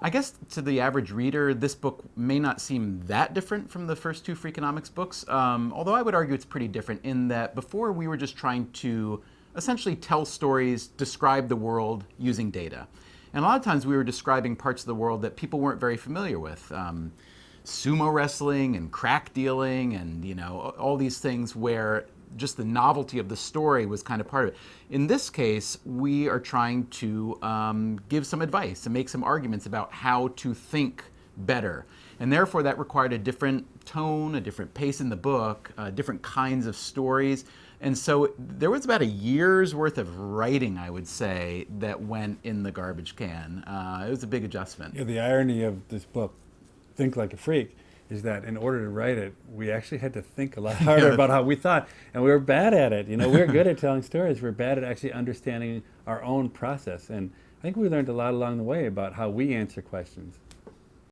I guess to the average reader, this book may not seem that different from the first two Freakonomics books, although I would argue it's pretty different in that before we were just trying to essentially tell stories, describe the world using data. And a lot of times we were describing parts of the world that people weren't very familiar with. Sumo wrestling and crack dealing and all these things where just the novelty of the story was kind of part of it. In this case, we are trying to give some advice and make some arguments about how to think better. And therefore that required a different tone, a different pace in the book, different kinds of stories. And so there was about a year's worth of writing, I would say, that went in the garbage can. It was a big adjustment. Yeah, the irony of this book, Think Like a Freak, is that in order to write it, we actually had to think a lot harder about how we thought, and we were bad at it. We were good at telling stories. We're bad at actually understanding our own process. And I think we learned a lot along the way about how we answer questions.